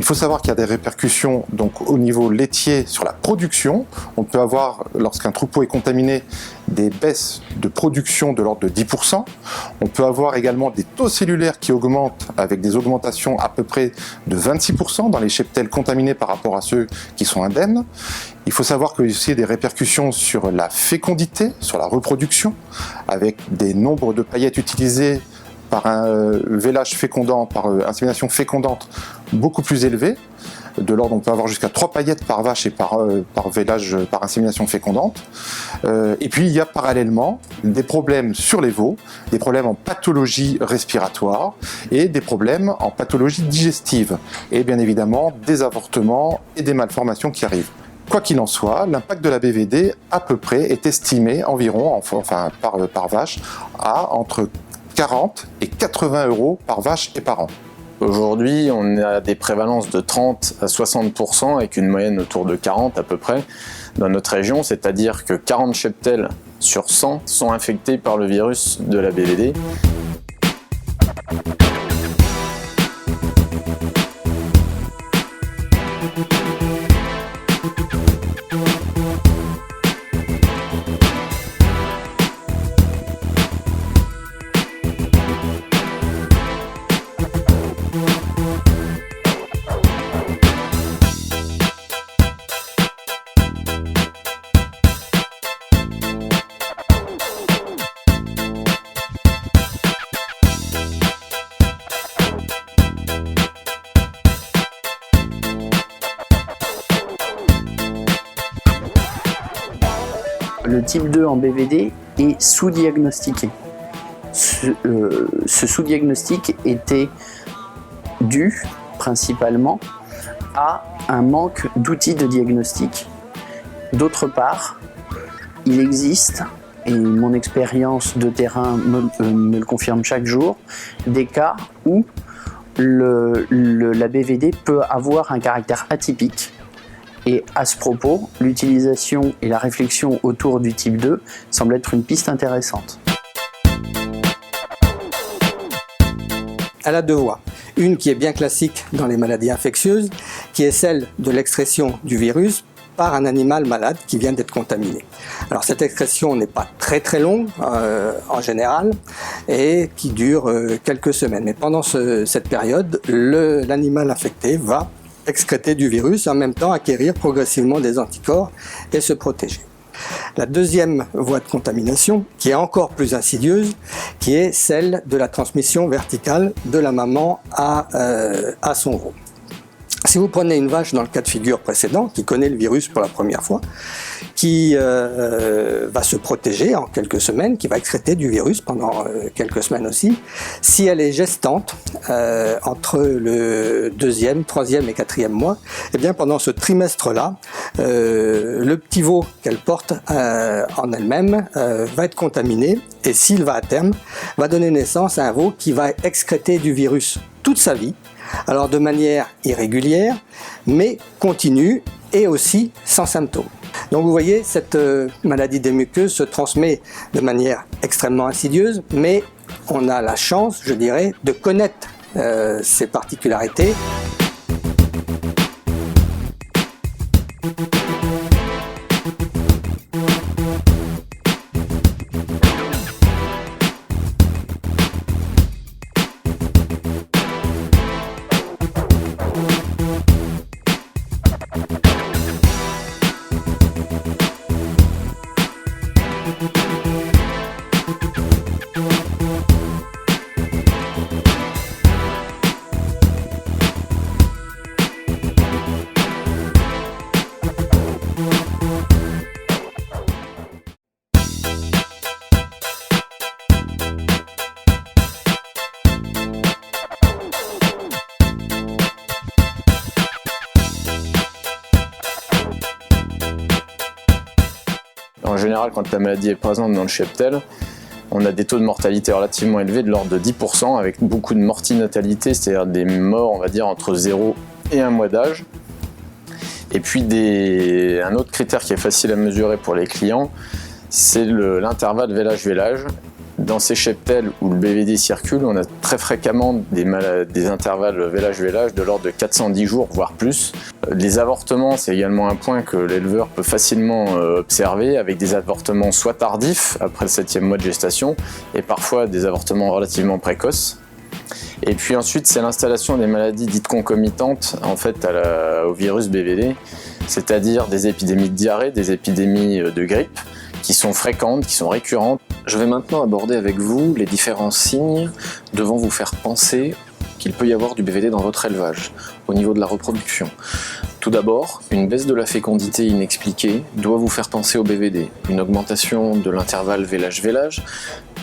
faut savoir qu'il y a des répercussions donc, au niveau laitier sur la production. On peut avoir, lorsqu'un troupeau est contaminé, des baisses de production de l'ordre de 10%. On peut avoir également des taux cellulaires qui augmentent avec des augmentations à peu près de 26% dans les cheptels contaminés par rapport à ceux qui sont indemnes. Il faut savoir qu'il y a aussi des répercussions sur la fécondité, sur la reproduction, avec des nombres de paillettes utilisées par un vélage fécondant, par insémination fécondante beaucoup plus élevés. De l'ordre, on peut avoir jusqu'à 3 paillettes par vache et par vélage, par insémination fécondante. Et puis, il y a parallèlement des problèmes sur les veaux, des problèmes en pathologie respiratoire et des problèmes en pathologie digestive. Et bien évidemment, des avortements et des malformations qui arrivent. Quoi qu'il en soit, l'impact de la BVD, à peu près, est estimé environ, par vache, à entre 40 et 80 € par vache et par an. Aujourd'hui, on a des prévalences de 30 à 60% avec une moyenne autour de 40 à peu près dans notre région, c'est-à-dire que 40 cheptels sur 100 sont infectés par le virus de la BVD. Le type 2 en BVD est sous-diagnostiqué. Ce sous-diagnostic était dû principalement à un manque d'outils de diagnostic. D'autre part, il existe, et mon expérience de terrain me le confirme chaque jour, des cas où la BVD peut avoir un caractère atypique. Et à ce propos, l'utilisation et la réflexion autour du type 2 semblent être une piste intéressante. Elle a deux voies. Une qui est bien classique dans les maladies infectieuses, qui est celle de l'excrétion du virus par un animal malade qui vient d'être contaminé. Alors cette excrétion n'est pas très longue en général et qui dure quelques semaines. Mais pendant cette période, l'animal infecté va excréter du virus et en même temps acquérir progressivement des anticorps et se protéger. La deuxième voie de contamination, qui est encore plus insidieuse, qui est celle de la transmission verticale de la maman à son veau. Si vous prenez une vache dans le cas de figure précédent, qui connaît le virus pour la première fois, qui va se protéger en quelques semaines, qui va excréter du virus pendant quelques semaines aussi, si elle est gestante entre le 2e, 3e et 4e mois, eh bien pendant ce trimestre-là, le petit veau qu'elle porte en elle-même va être contaminé et s'il va à terme, va donner naissance à un veau qui va excréter du virus toute sa vie, alors de manière irrégulière, mais continue et aussi sans symptômes. Donc vous voyez, cette maladie des muqueuses se transmet de manière extrêmement insidieuse, mais on a la chance, je dirais, de connaître ses particularités. En général, quand la maladie est présente dans le cheptel, on a des taux de mortalité relativement élevés de l'ordre de 10%, avec beaucoup de mortinatalité, c'est-à-dire des morts, on va dire, entre 0 et 1 mois d'âge. Et puis un autre critère qui est facile à mesurer pour les clients, c'est l'intervalle vélage-vélage. Dans ces cheptels où le BVD circule, on a très fréquemment des intervalles vélage-vélage de l'ordre de 410 jours, voire plus. Les avortements, c'est également un point que l'éleveur peut facilement observer, avec des avortements soit tardifs, après le 7e mois de gestation, et parfois des avortements relativement précoces. Et puis ensuite, c'est l'installation des maladies dites concomitantes en fait, au virus BVD, c'est-à-dire des épidémies de diarrhée, des épidémies de grippe, qui sont fréquentes, qui sont récurrentes. Je vais maintenant aborder avec vous les différents signes devant vous faire penser qu'il peut y avoir du BVD dans votre élevage, au niveau de la reproduction. Tout d'abord, une baisse de la fécondité inexpliquée doit vous faire penser au BVD. Une augmentation de l'intervalle vélage-vélage,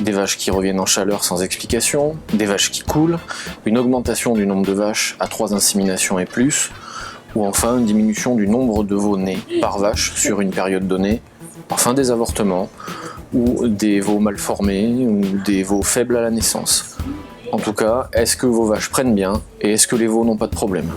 des vaches qui reviennent en chaleur sans explication, des vaches qui coulent, une augmentation du nombre de vaches à 3 inséminations et plus, ou enfin une diminution du nombre de veaux nés par vache sur une période donnée, enfin des avortements, ou des veaux mal formés, ou des veaux faibles à la naissance. En tout cas, est-ce que vos vaches prennent bien et est-ce que les veaux n'ont pas de problème?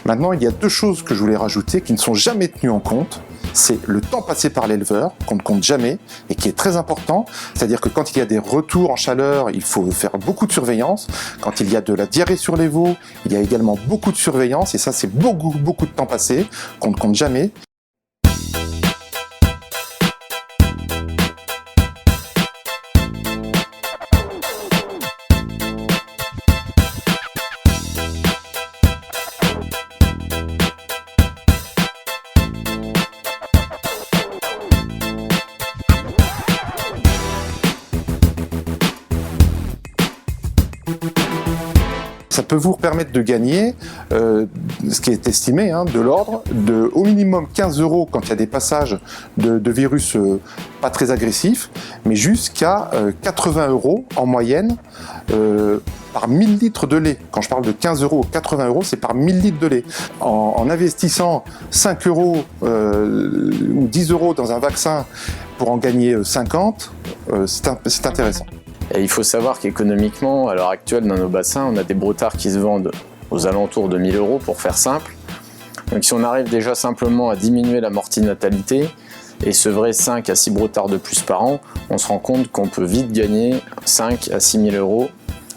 Maintenant, il y a deux choses que je voulais rajouter qui ne sont jamais tenues en compte. C'est le temps passé par l'éleveur, qu'on ne compte jamais, et qui est très important. C'est-à-dire que quand il y a des retours en chaleur, il faut faire beaucoup de surveillance. Quand il y a de la diarrhée sur les veaux, il y a également beaucoup de surveillance, et ça, c'est beaucoup de temps passé, qu'on ne compte jamais. Ça peut vous permettre de gagner, ce qui est estimé, de l'ordre de au minimum 15 € quand il y a des passages de virus pas très agressifs, mais jusqu'à 80 € en moyenne par 1000 litres de lait. Quand je parle de 15 € ou 80 €, c'est par 1000 litres de lait. En investissant 5 € ou 10 € dans un vaccin pour en gagner 50, c'est intéressant. Et il faut savoir qu'économiquement, à l'heure actuelle, dans nos bassins, on a des broutards qui se vendent aux alentours de 1000 € pour faire simple. Donc si on arrive déjà simplement à diminuer la mortinatalité et sevrer 5 à 6 broutards de plus par an, on se rend compte qu'on peut vite gagner 5 à 6 000 €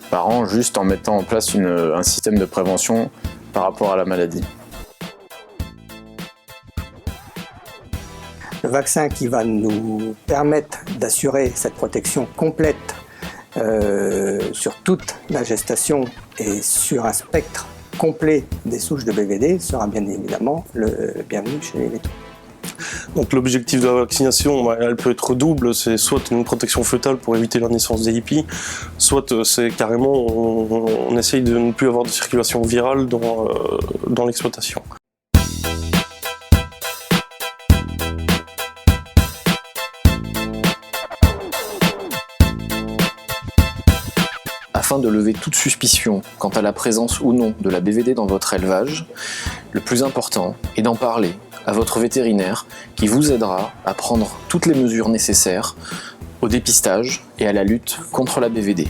par an juste en mettant en place un système de prévention par rapport à la maladie. Le vaccin qui va nous permettre d'assurer cette protection complète sur toute la gestation et sur un spectre complet des souches de BVD sera bien évidemment le bienvenu chez les laitons. Donc l'objectif de la vaccination, elle peut être double, c'est soit une protection fœtale pour éviter la naissance des hippies, soit c'est carrément on essaye de ne plus avoir de circulation virale dans l'exploitation. Afin de lever toute suspicion quant à la présence ou non de la BVD dans votre élevage, le plus important est d'en parler à votre vétérinaire qui vous aidera à prendre toutes les mesures nécessaires au dépistage et à la lutte contre la BVD.